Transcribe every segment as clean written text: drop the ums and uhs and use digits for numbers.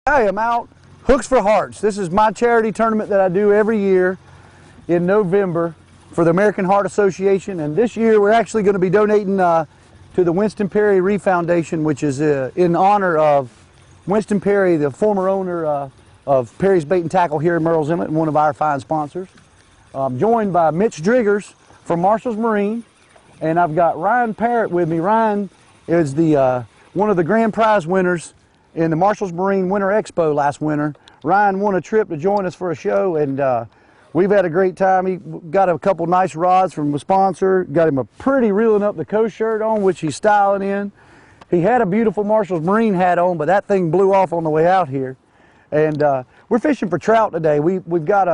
I am out Hooks for Hearts. This is my charity tournament that I do every year in November for the American Heart Association, and this year we're actually going to be donating to the Winston Perry Reef Foundation, which is in honor of Winston Perry, the former owner of Perry's Bait and Tackle here in Murrells Inlet, and one of our fine sponsors. I'm joined by Mitch Driggers from Marshall's Marine, and I've got Ryan Parrott with me. Ryan is the one of the grand prize winners in the Marshall's Marine Winter Expo last winter. Ryan won a trip to join us for a show, and we've had a great time. He got a couple nice rods from a sponsor, got him a pretty Reeling Up the Coast shirt on, which he's styling in. He had a beautiful Marshall's Marine hat on, but that thing blew off on the way out here. And we're fishing for trout today. We've got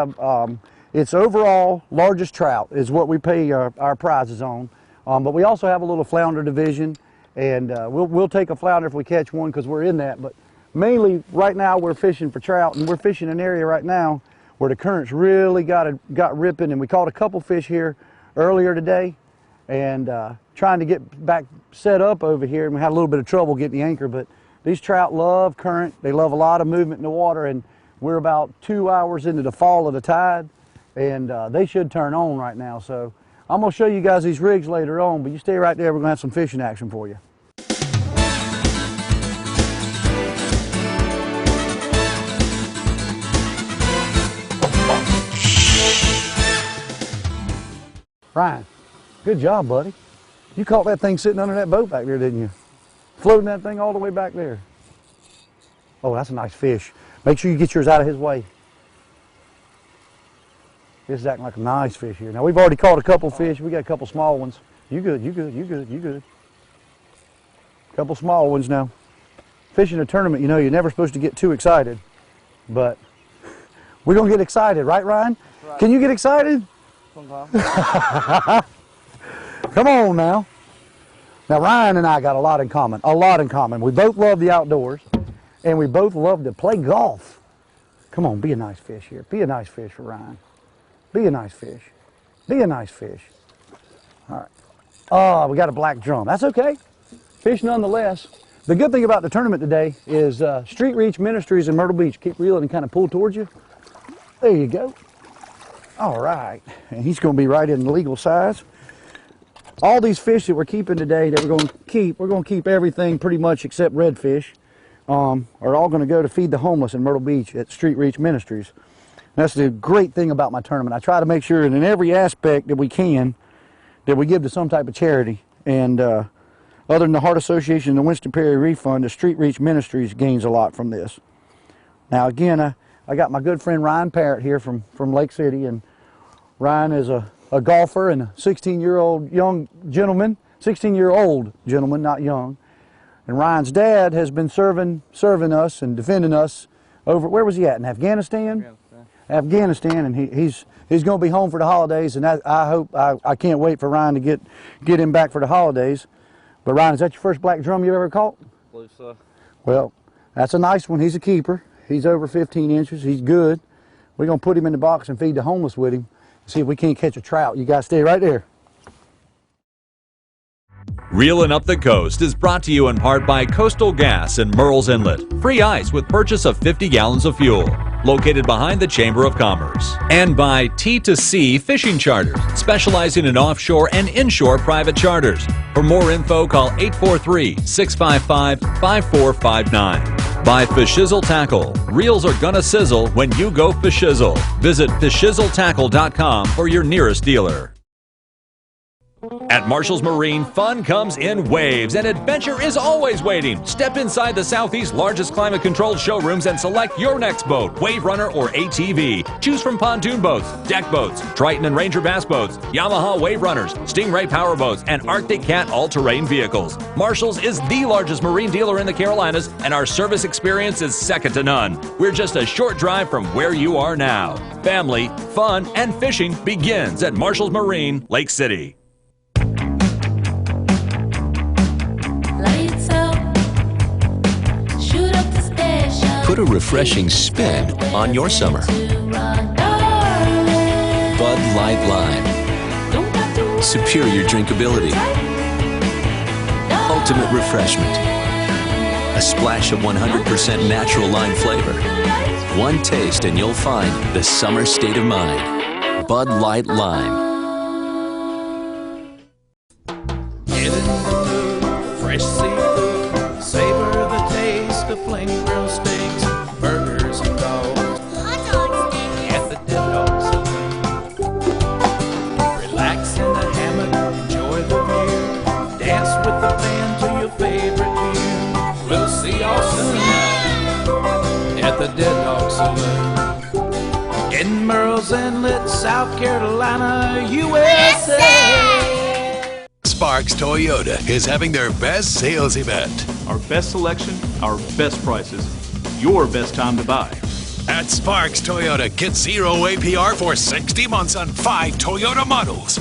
it's overall largest trout is what we pay our prizes on. But we also have a little flounder division, and we'll take a flounder if we catch one because we're in that. But mainly right now we're fishing for trout, and we're fishing an area right now where the currents really got ripping, and we caught a couple fish here earlier today, and trying to get back set up over here, and we had a little bit of trouble getting the anchor. But these trout love current. They love a lot of movement in the water, and we're about 2 hours into the fall of the tide, and they should turn on right now. So I'm going to show you guys these rigs later on, but you stay right there. We're going to have some fishing action for you. Ryan, good job, buddy. You caught that thing sitting under that boat back there, didn't you? Floating that thing all the way back there. Oh, that's a nice fish. Make sure you get yours out of his way. This is acting like a nice fish here. Now, we've already caught a couple fish. We got a couple small ones. You good, you good, you good, you good. Couple small ones now. Fishing a tournament, you know, you're never supposed to get too excited, but we're going to get excited, right, Ryan? Right. Can you get excited? Come on now. Now, Ryan and I got a lot in common, We both love the outdoors, and we both love to play golf. Come on, be a nice fish here. Be a nice fish for Ryan. Be a nice fish. Be a nice fish. All right. Oh, we got a black drum. That's okay. Fish nonetheless. The good thing about the tournament today is Street Reach Ministries in Myrtle Beach. Keep reeling and kind of pull towards you. There you go. All right. And he's going to be right in legal size. All these fish that we're keeping today that we're going to keep everything pretty much except redfish, are all going to go to feed the homeless in Myrtle Beach at Street Reach Ministries. That's the great thing about my tournament. I try to make sure that in every aspect that we can, that we give to some type of charity. And other than the Heart Association and the Winston Perry Reef Fund, the Street Reach Ministries gains a lot from this. Now again, I got my good friend Ryan Parrott here from Lake City, and Ryan is a golfer and a 16-year-old young gentleman, 16-year-old gentleman, not young. And Ryan's dad has been serving us and defending us over, where was he at, in Afghanistan? Afghanistan, and he's going to be home for the holidays, and I can't wait for Ryan to get him back for the holidays. But Ryan, is that your first black drum you've ever caught? I believe so. Well, that's a nice one. He's a keeper. He's over 15 inches. He's good. We're going to put him in the box and feed the homeless with him. See if we can't catch a trout. You guys stay right there. Reeling Up the Coast is brought to you in part by Coastal Gas and Murrells Inlet. Free ice with purchase of 50 gallons of fuel. Located behind the Chamber of Commerce. And by T2C Fishing Charters, specializing in offshore and inshore private charters. For more info, call 843-655-5459. By Fishizzle Tackle. Reels are gonna sizzle when you go fishizzle. Visit fishizzletackle.com for your nearest dealer. At Marshall's Marine, fun comes in waves and adventure is always waiting. Step inside the Southeast's largest climate-controlled showrooms and select your next boat, Wave Runner or ATV. Choose from pontoon boats, deck boats, Triton and Ranger bass boats, Yamaha Wave Runners, Stingray power boats, and Arctic Cat all-terrain vehicles. Marshall's is the largest marine dealer in the Carolinas, and our service experience is second to none. We're just a short drive from where you are now. Family, fun, and fishing begins at Marshall's Marine, Lake City. Put a refreshing spin on your summer. Bud Light Lime. Superior drinkability. Ultimate refreshment. A splash of 100% natural lime flavor. One taste and you'll find the summer state of mind. Bud Light Lime. Get in the mood, fresh seafood, savor the taste of flame grilled steaks, burgers and dogs, at the Dead Dog Saloon. Relax in the hammock, enjoy the view, dance with the band to your favorite tune. We'll see y'all soon at the Dead Dog Saloon in Murrells, Inlet, South Carolina, USA. Sparks Toyota is having their best sales event. Our best selection, our best prices, your best time to buy. At Sparks Toyota, get 0 APR for 60 months on 5 Toyota models.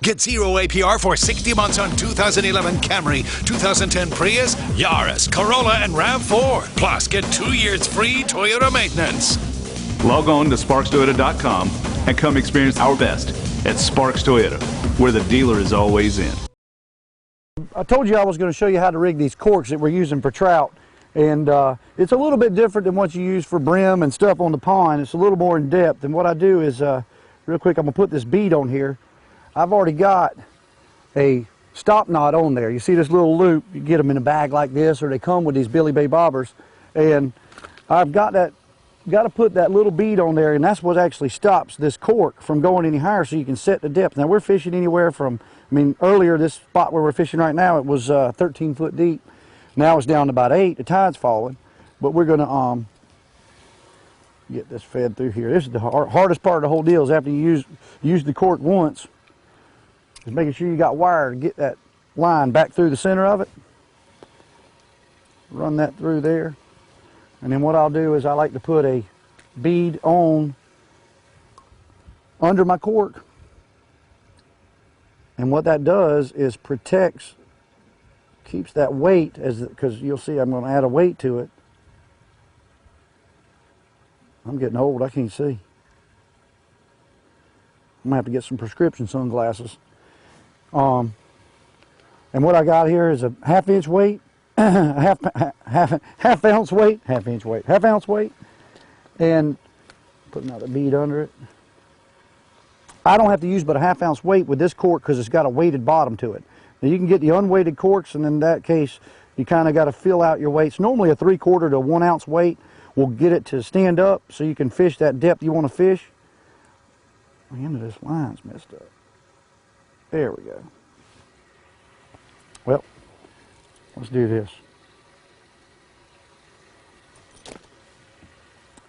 Get 0 APR for 60 months on 2011 Camry, 2010 Prius, Yaris, Corolla, and RAV4. Plus, get 2 years free Toyota maintenance. Log on to sparkstoyota.com and come experience our best at Sparks Toyota, where the dealer is always in. I told you I was going to show you how to rig these corks that we're using for trout, and it's a little bit different than what you use for brim and stuff on the pond. It's a little more in depth, and what I do is, real quick, I'm going to put this bead on here. I've already got a stop knot on there. You see this little loop, you get them in a bag like this, or they come with these Billy Bay bobbers, and I've got to put that little bead on there, and that's what actually stops this cork from going any higher, so you can set the depth. Now we're fishing anywhere from, earlier this spot where we're fishing right now, it was 13 foot deep. Now it's down to about 8, the tide's falling, but we're gonna get this fed through here. This is the hardest part of the whole deal, is after you use the cork once, is making sure you got wire to get that line back through the center of it. Run that through there. And then what I'll do is I like to put a bead on under my cork. And what that does is keeps that weight, because you'll see I'm going to add a weight to it. I'm getting old, I can't see. I'm going to have to get some prescription sunglasses. And what I got here is a half-inch weight, half ounce weight, half ounce weight, and put another bead under it. I don't have to use but a half-ounce weight with this cork because it's got a weighted bottom to it. Now you can get the unweighted corks, and in that case, you kind of got to fill out your weights. Normally a 3/4 to 1 ounce weight will get it to stand up so you can fish that depth you want to fish. The end of this line's messed up. There we go. Well, let's do this.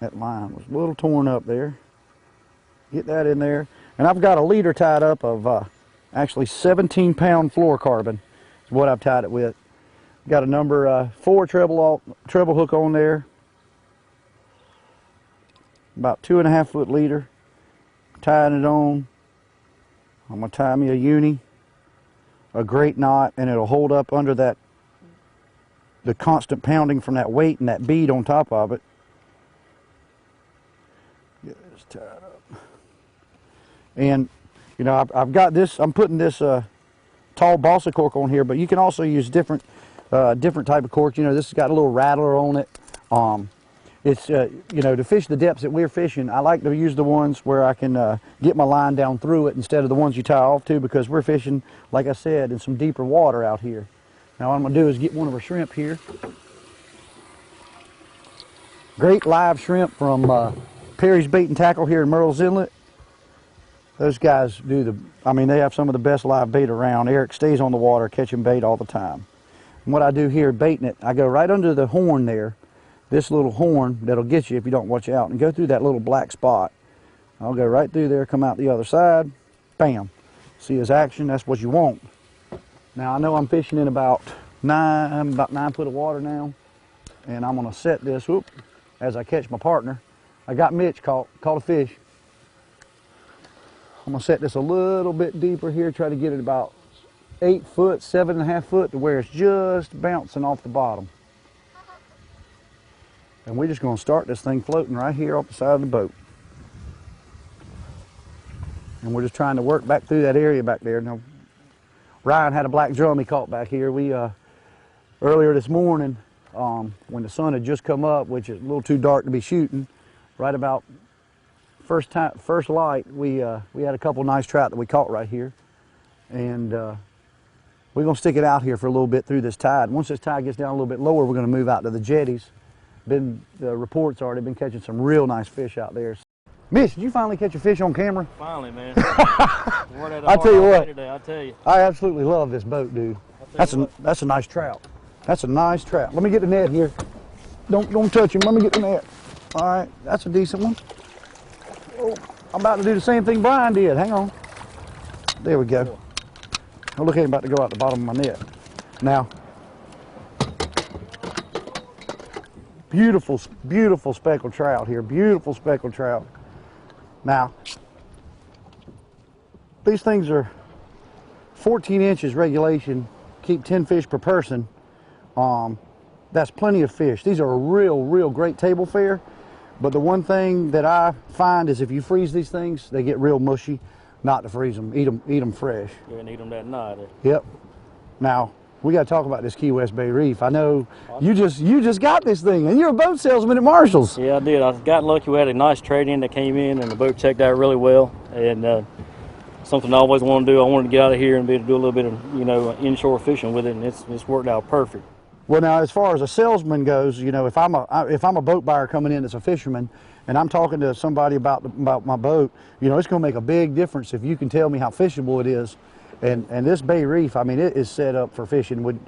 That line was a little torn up there. Get that in there. And I've got a leader tied up of actually 17-pound fluorocarbon is what I've tied it with. Got a number 4 treble hook on there. About 2.5 foot leader. Tying it on. I'm going to tie me a uni, a great knot, and it'll hold up under the constant pounding from that weight and that bead on top of it. Get this tied up. And, you know, I've got this, I'm putting this tall balsa cork on here, but you can also use different type of cork. You know, this has got a little rattler on it. It's, you know, to fish the depths that we're fishing, I like to use the ones where I can get my line down through it instead of the ones you tie off to, because we're fishing, like I said, in some deeper water out here. Now what I'm going to do is get one of our shrimp here. Great live shrimp from Perry's Bait and Tackle here in Murrells Inlet. Those guys do they have some of the best live bait around. Eric stays on the water catching bait all the time. And what I do here baiting it, I go right under the horn there. This little horn that'll get you if you don't watch out, and go through that little black spot. I'll go right through there, come out the other side, bam. See his action, that's what you want. Now I know I'm fishing in about 9 foot of water now, and I'm gonna set this, as I catch my partner. I got Mitch caught a fish. I'm gonna set this a little bit deeper here, try to get it about 8 foot, 7.5 foot to where it's just bouncing off the bottom. And we're just going to start this thing floating right here off the side of the boat. And we're just trying to work back through that area back there. Now, Ryan had a black drum he caught back here. We, earlier this morning, when the sun had just come up, which is a little too dark to be shooting. Right about first light, we had a couple nice trout that we caught right here, and we're gonna stick it out here for a little bit through this tide. Once this tide gets down a little bit lower, we're gonna move out to the jetties. The reports are they've been catching some real nice fish out there. Mitch, did you finally catch a fish on camera? Finally, man. I tell you what, today, I tell you. I absolutely love this boat, dude. That's a nice trout. That's a nice trout. Let me get the net here. Don't touch him. Let me get the net. All right, that's a decent one. Oh, I'm about to do the same thing Brian did. Hang on. There we go. Oh, look at him about to go out the bottom of my net. Now, beautiful, beautiful speckled trout here. Beautiful speckled trout. Now, these things are 14 inches regulation. Keep 10 fish per person. That's plenty of fish. These are a real great table fare. But the one thing that I find is if you freeze these things, they get real mushy. Not to freeze them, eat them fresh. You're gonna eat them that night. Yep. Now we got to talk about this Key West Bay Reef. I know you just got this thing, and you're a boat salesman at Marshall's. Yeah, I did. I got lucky. We had a nice trade-in that came in, and the boat checked out really well. And something I always wanted to do. I wanted to get out of here and be able to do a little bit of inshore fishing with it, and it's worked out perfect. Well, now as far as a salesman goes, if I'm a boat buyer coming in as a fisherman, and I'm talking to somebody about my boat, it's going to make a big difference if you can tell me how fishable it is. And this Bay Reef, I mean, it is set up for fishing. When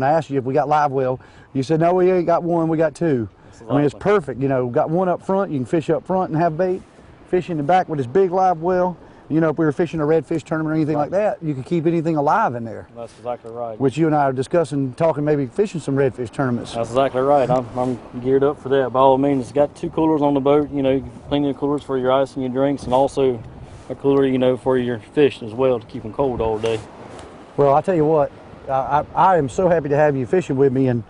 I asked you if we got live well, you said no, we ain't got one, we got two. I mean, it's perfect. Got one up front, you can fish up front and have bait. Fish in the back with this big live well. If we were fishing a redfish tournament or anything like that, you could keep anything alive in there. That's exactly right. Which you and I are discussing, talking maybe fishing some redfish tournaments. That's exactly right. I'm geared up for that. By all means, it's got 2 coolers on the boat. Plenty of coolers for your ice and your drinks, and also a cooler, for your fish as well to keep them cold all day. Well, I tell you what, I am so happy to have you fishing with me, and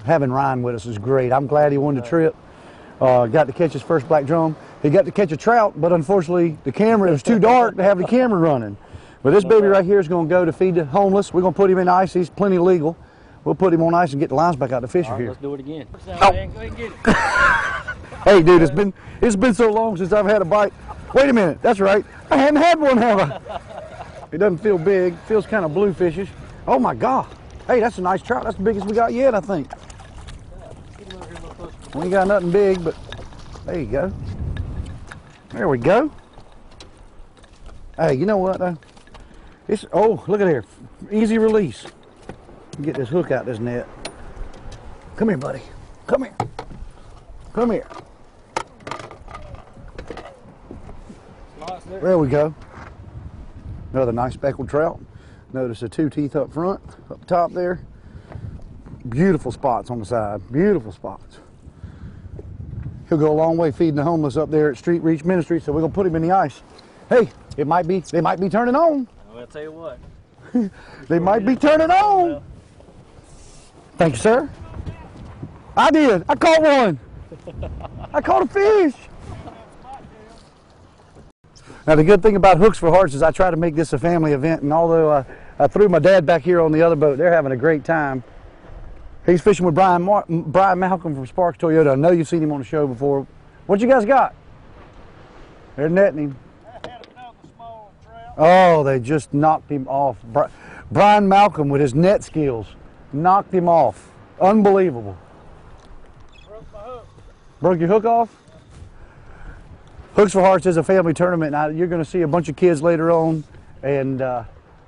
having Ryan with us is great. I'm glad he won the trip. Got to catch his first black drum. He got to catch a trout, but unfortunately the camera, it was too dark to have the camera running. But this baby right here is going to go to feed the homeless. We're going to put him in ice. He's plenty legal. We'll put him on ice and get the lines back out to fish here. Let's do it again. Oh. Go ahead and get it. Hey, dude, it's been so long since I've had a bite. Wait a minute, that's right. I haven't had one, have I? It doesn't feel big. Feels kind of bluefishish. Oh my God. Hey, that's a nice trout. That's the biggest we got yet, I think. We ain't got nothing big, but there you go. There we go. Hey, you know what though? Look at here. Easy release. Get this hook out this net. Come here, buddy. Come here. Come here. There we go. Another nice speckled trout. Notice the 2 teeth up front, up top there. Beautiful spots on the side. Beautiful spots. He'll go a long way feeding the homeless up there at Street Reach Ministry, so we're gonna put him in the ice. Hey, they might be turning on. I'll tell you what. They might be turning on. Thank you, sir. I did. I caught one. I caught a fish. Now the good thing about Hooks for Hearts is I try to make this a family event, and although I threw my dad back here on the other boat, they're having a great time. He's fishing with Brian Malcolm from Sparks Toyota. I know you've seen him on the show before. What you guys got? They're netting him. I had another small trout. Oh, they just knocked him off. Brian Malcolm with his net skills knocked him off. Unbelievable. Broke my hook. Broke your hook off? Hooks for Hearts is a family tournament. Now you're going to see a bunch of kids later on, and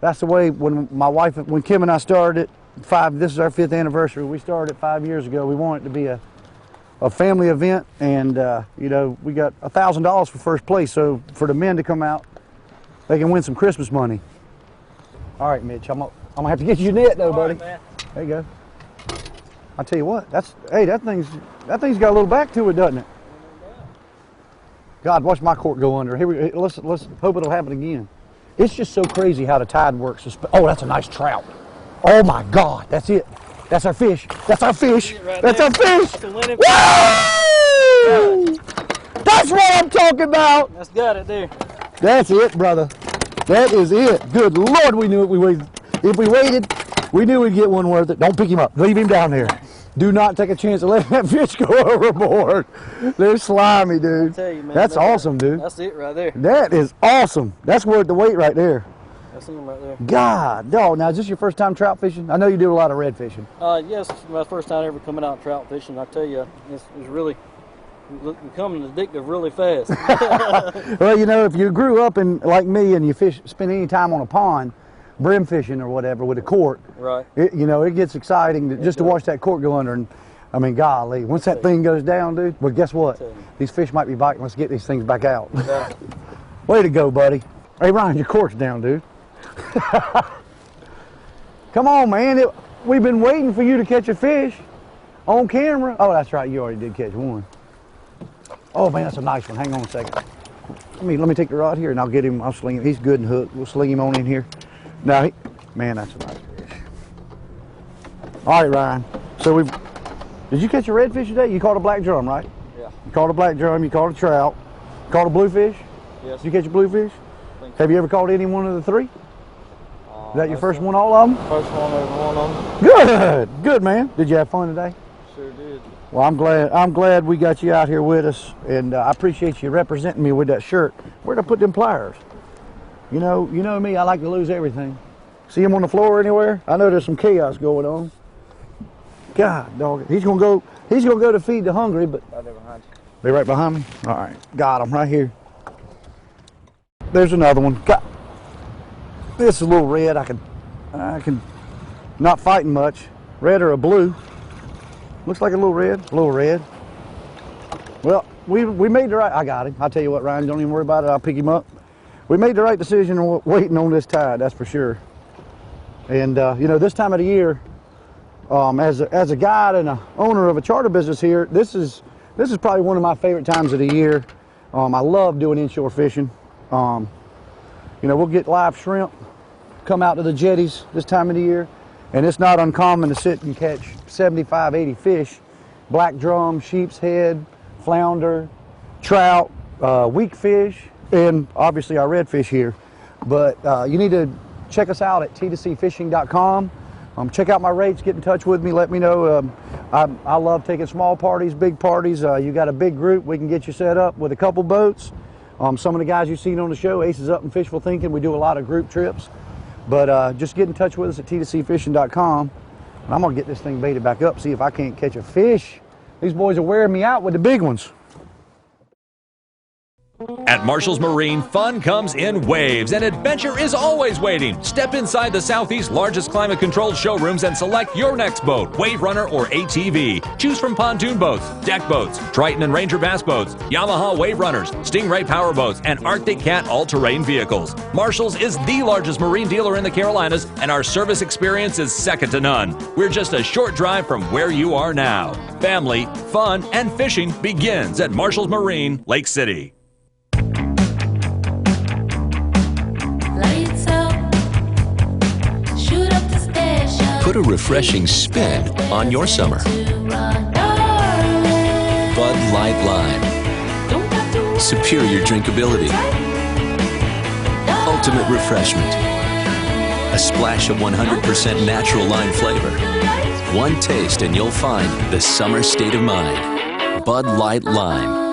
that's the way when Kim and I started it. This is our 5th anniversary. We started it 5 years ago. We want it to be a family event, and we got $1,000 for first place. So for the men to come out, they can win some Christmas money. All right, Mitch, I'm gonna have to get you a net though, buddy. Right, there you go. I tell you what, that thing's got a little back to it, doesn't it? God, watch my cork go under. Here let's hope it'll happen again. It's just so crazy how the tide works. Oh, that's a nice trout. Oh my God, that's it. That's our fish. That's our fish. That's our fish. Woo! That's what I'm talking about. That's got it there. That's it, brother. That is it. Good Lord, we knew it. If we waited, We knew we'd get one worth it. Don't pick him up. Leave him down there. Do not take a chance of letting that fish go overboard. They're slimy, dude. I tell you, man, that's awesome, dude. That's it right there. That is awesome. That's worth the weight right there. That's him right there. God, dog. Now, is this your first time trout fishing? I know you do a lot of red fishing. Yes, it's my first time ever coming out trout fishing. I tell you, it's really becoming addictive really fast. Well, you know, if you grew up in like me and you spend any time on a pond, brim fishing or whatever with a cork, right? You know, it gets exciting just to watch that cork go under. And I mean, golly, once that thing goes down, dude. Well, guess what? These fish might be biting. Let's get these things back out. Yeah. Way to go, buddy. Hey, Ryan, your cork's down, dude. Come on, man. We've been waiting for you to catch a fish on camera. Oh, that's right. You already did catch one. Oh man, that's a nice one. Hang on a second. Let me take the rod here and I'll get him. I'll sling him. He's good and hooked. We'll sling him on in here. Now, man, that's a nice fish. All right, Ryan. So did you catch a redfish today? You caught a black drum, right? Yeah. You caught a black drum. You caught a trout. Caught a bluefish? Yes. Did you catch a bluefish? Have you ever caught any one of the three? Is that your first one, all of them? First one, every one of them. Good, good, man. Did you have fun today? Sure did. Well, I'm glad we got you out here with us, and I appreciate you representing me with that shirt. Where'd I put them pliers? You know me. I like to lose everything. See him on the floor anywhere? I know there's some chaos going on. God, dog, he's gonna go to feed the hungry, but Right there behind you. they right behind me. All right, got him right here. There's another one. Got this is a little red. I can not fighting much. Red or a blue. Looks like a little red. A little red. Well, we made the right. I got him. I'll tell you what, Ryan. Don't even worry about it. I'll pick him up. We made the right decision waiting on this tide. That's for sure. And you know, this time of the year, as a guide and a owner of a charter business here, this is probably one of my favorite times of the year. I love doing inshore fishing. You know, we'll get live shrimp come out to the jetties this time of the year, and it's not uncommon to sit and catch 75, 80 fish, black drum, sheep's head, flounder, trout, weak fish, and obviously our redfish here. But you need to check us out at t2cfishing.com. Check out my rates, get in touch with me, let me know. I love taking small parties, big parties. You got a big group, we can get you set up with a couple boats. Some of the guys you've seen on the show, Aces Up and Fishful Thinking, we do a lot of group trips. But just get in touch with us at t2cfishing.com. And I'm gonna get this thing baited back up, see if I can't catch a fish. These boys are wearing me out with the big ones. At Marshall's Marine, fun comes in waves and adventure is always waiting. Step inside the Southeast's largest climate-controlled showrooms and select your next boat, Wave Runner or ATV. Choose from pontoon boats, deck boats, Triton and Ranger bass boats, Yamaha Wave Runners, Stingray power boats, and Arctic Cat all-terrain vehicles. Marshall's is the largest marine dealer in the Carolinas, and our service experience is second to none. We're just a short drive from where you are now. Family, fun, and fishing begins at Marshall's Marine, Lake City. Put a refreshing spin on your summer. Bud Light Lime. Superior drinkability. Ultimate refreshment. A splash of 100% natural lime flavor. One taste and you'll find the summer state of mind. Bud Light Lime.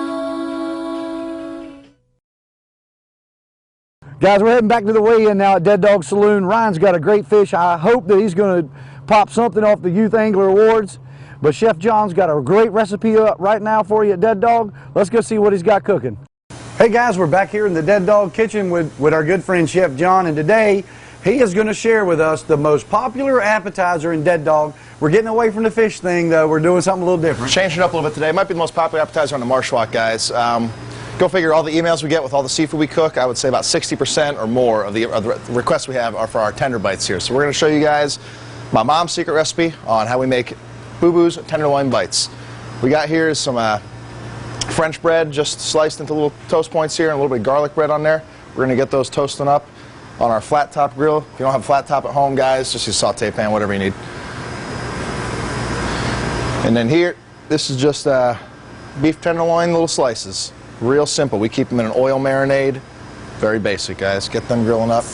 Guys, we're heading back to the weigh-in now at Dead Dog Saloon. Ryan's got a great fish. I hope that he's going to pop something off the Youth Angler Awards. But Chef John's got a great recipe up right now for you at Dead Dog. Let's go see what he's got cooking. Hey guys, we're back here in the Dead Dog kitchen with our good friend Chef John, and today he is going to share with us the most popular appetizer in Dead Dog. We're getting away from the fish thing though. We're doing something a little different. Changing it up a little bit today. It might be the most popular appetizer on the Marsh Walk, guys. Go figure, all the emails we get with all the seafood we cook, I would say about 60% or more of the requests we have are for our tender bites here. So we're going to show you guys my mom's secret recipe on how we make Boo-Boo's tenderloin bites. We got here is some French bread just sliced into little toast points here and a little bit of garlic bread on there. We're going to get those toasting up on our flat top grill. If you don't have a flat top at home, guys, just use a saute pan, whatever you need. And then here, this is just beef tenderloin, little slices. Real simple. We keep them in an oil marinade. Very basic, guys. Get them grilling up.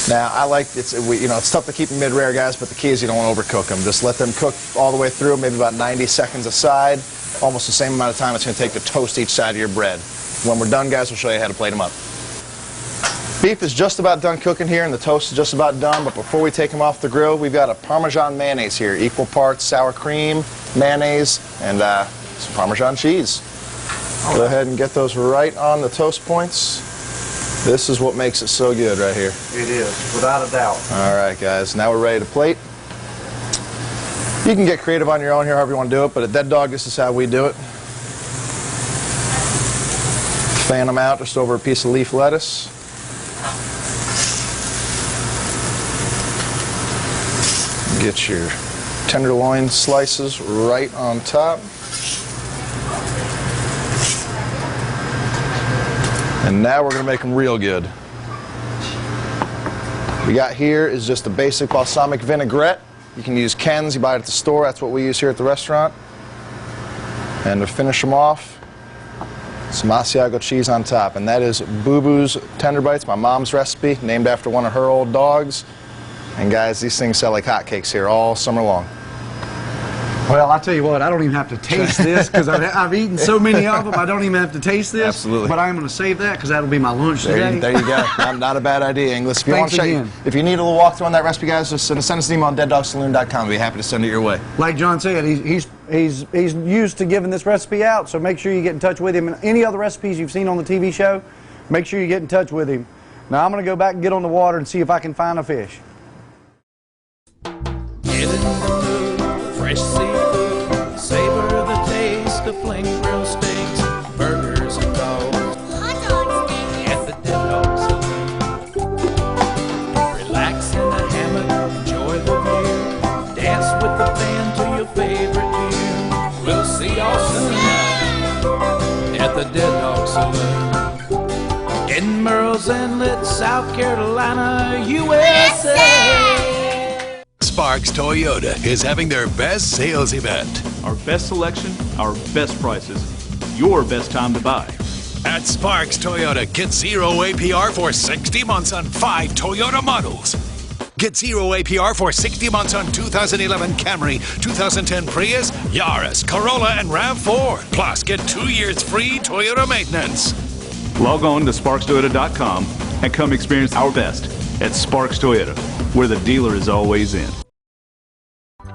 Now, I like, it's tough to keep them mid-rare, guys, but the key is you don't want to overcook them. Just let them cook all the way through, maybe about 90 seconds a side, almost the same amount of time it's going to take to toast each side of your bread. When we're done, guys, we'll show you how to plate them up. Beef is just about done cooking here, and the toast is just about done, but before we take them off the grill, we've got a Parmesan mayonnaise here, equal parts sour cream, mayonnaise, and some Parmesan cheese. Go ahead and get those right on the toast points. This is what makes it so good right here. It is, without a doubt. All right, guys, now we're ready to plate. You can get creative on your own here, however you want to do it, but at Dead Dog, this is how we do it. Fan them out just over a piece of leaf lettuce. Get your tenderloin slices right on top. And now we're going to make them real good. What we got here is just a basic balsamic vinaigrette. You can use Ken's, you buy it at the store, that's what we use here at the restaurant. And to finish them off, some Asiago cheese on top. And that is Boo Boo's Tender Bites, my mom's recipe, named after one of her old dogs. And guys, these things sell like hotcakes here all summer long. Well, I'll tell you what, I don't even have to taste this because I've eaten so many of them, I don't even have to taste this. Absolutely. But I'm going to save that because that'll be my lunch today. There you go. Not a bad idea, Inglis. If you want to check, if you need a little walkthrough on that recipe, guys, just send us an email on deaddogsaloon.com. We'll be happy to send it your way. Like John said, he's used to giving this recipe out, so make sure you get in touch with him. And any other recipes you've seen on the TV show, make sure you get in touch with him. Now I'm going to go back and get on the water and see if I can find a fish. Get in the mood, fresh seafood, savor the taste of flame grilled steaks, burgers and dogs, hot dog steaks at the Dead Dog Saloon. Relax in the hammock, enjoy the view, dance with the band to your favorite tune. We'll see y'all soon at the Dead Dog Saloon in Murrells, Inlet, South Carolina, USA. Sparks Toyota is having their best sales event. Our best selection, our best prices, your best time to buy. At Sparks Toyota, get 0 APR for 60 months on 5 Toyota models. Get 0 APR for 60 months on 2011 Camry, 2010 Prius, Yaris, Corolla, and RAV4. Plus, get 2 years free Toyota maintenance. Log on to sparkstoyota.com and come experience our best at Sparks Toyota, where the dealer is always in.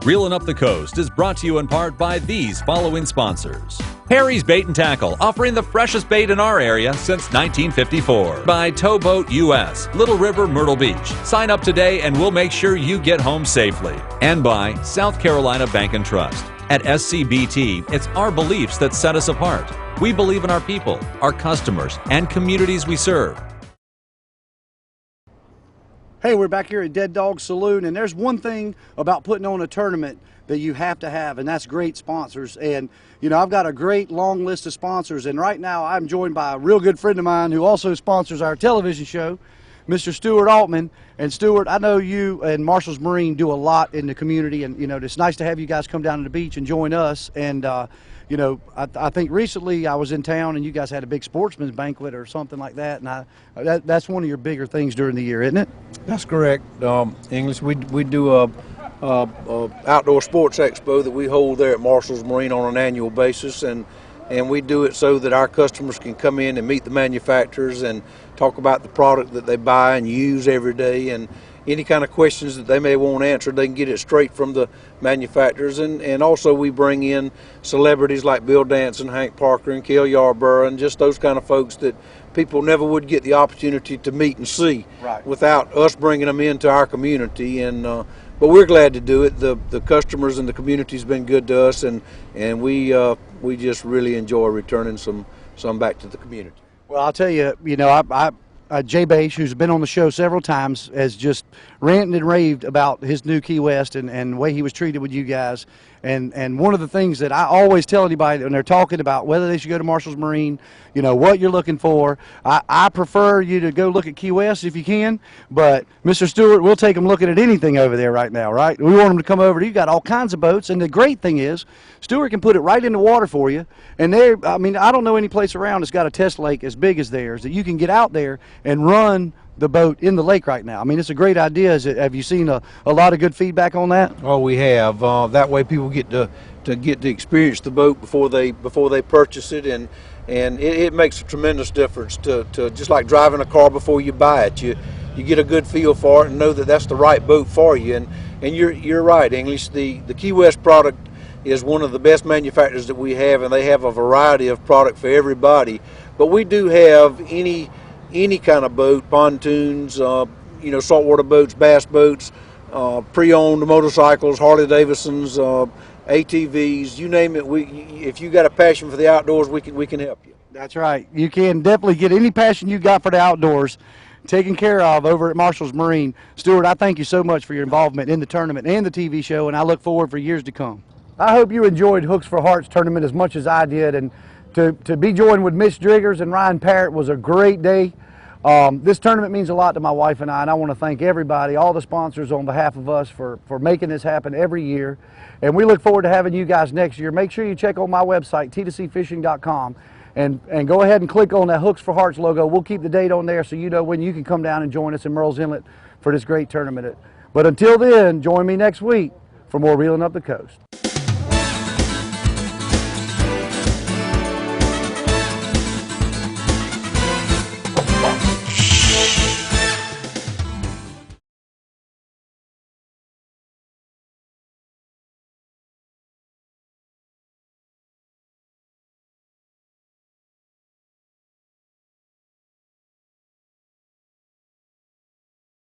Reelin' Up the Coast is brought to you in part by these following sponsors. Harry's Bait and Tackle, offering the freshest bait in our area since 1954. By Towboat US, Little River, Myrtle Beach. Sign up today and we'll make sure you get home safely. And by South Carolina Bank and Trust. At SCBT, it's our beliefs that set us apart. We believe in our people, our customers, and communities we serve. Hey, we're back here at Dead Dog Saloon, and there's one thing about putting on a tournament that you have to have, and that's great sponsors. And, you know, I've got a great long list of sponsors, and right now I'm joined by a real good friend of mine who also sponsors our television show, Mr. Stuart Altman. And Stuart, I know you and Marshall's Marine do a lot in the community, and, you know, it's nice to have you guys come down to the beach and join us. And, you know, I think recently I was in town and you guys had a big sportsman's banquet or something like that, and that's one of your bigger things during the year, isn't it? That's correct. English, we do a outdoor sports expo that we hold there at Marshall's Marine on an annual basis, and we do it so that our customers can come in and meet the manufacturers and talk about the product that they buy and use every day, and any kind of questions that they may want answered, they can get it straight from the manufacturers. And also we bring in celebrities like Bill Danson, Hank Parker, and Cale Yarborough, and just those kind of folks that people never would get the opportunity to meet and see without us bringing them into our community. And but we're glad to do it. The customers and the community's been good to us, and we just really enjoy returning some back to the community. Well, I'll tell you, you know, Jay Bache, who's been on the show several times, has just ranted and raved about his new Key West and the way he was treated with you guys. And one of the things that I always tell anybody when they're talking about whether they should go to Marshall's Marine, you know, what you're looking for, I prefer you to go look at Key West if you can, but Mr. Stewart, we'll take them looking at anything over there right now, right? We want them to come over. You've got all kinds of boats, and the great thing is Stewart can put it right in the water for you. And I mean, I don't know any place around that's got a test lake as big as theirs that you can get out there and run the boat in the lake right now. I mean, it's a great idea. Have you seen a lot of good feedback on that? Oh, we have. That way, people get to experience the boat before they purchase it, and it makes a tremendous difference to just like driving a car before you buy it. You get a good feel for it and know that that's the right boat for you. And you're right, English. The Key West product is one of the best manufacturers that we have, and they have a variety of product for everybody. But we do have any kind of boat, pontoons, saltwater boats, bass boats, pre-owned motorcycles, Harley Davidsons, ATVs, you name it. If you got a passion for the outdoors, we can help you. That's right. You can definitely get any passion you got for the outdoors taken care of over at Marshall's Marine. Stuart, I thank you so much for your involvement in the tournament and the TV show, and I look forward for years to come. I hope you enjoyed Hooks for Hearts tournament as much as I did, and to be joined with Mitch Driggers and Ryan Parrott was a great day. This tournament means a lot to my wife and I want to thank everybody, all the sponsors on behalf of us for making this happen every year. And we look forward to having you guys next year. Make sure you check on my website, t2cfishing.com, and go ahead and click on that Hooks for Hearts logo. We'll keep the date on there so you know when you can come down and join us in Murrells Inlet for this great tournament. But until then, join me next week for more Reeling Up the Coast.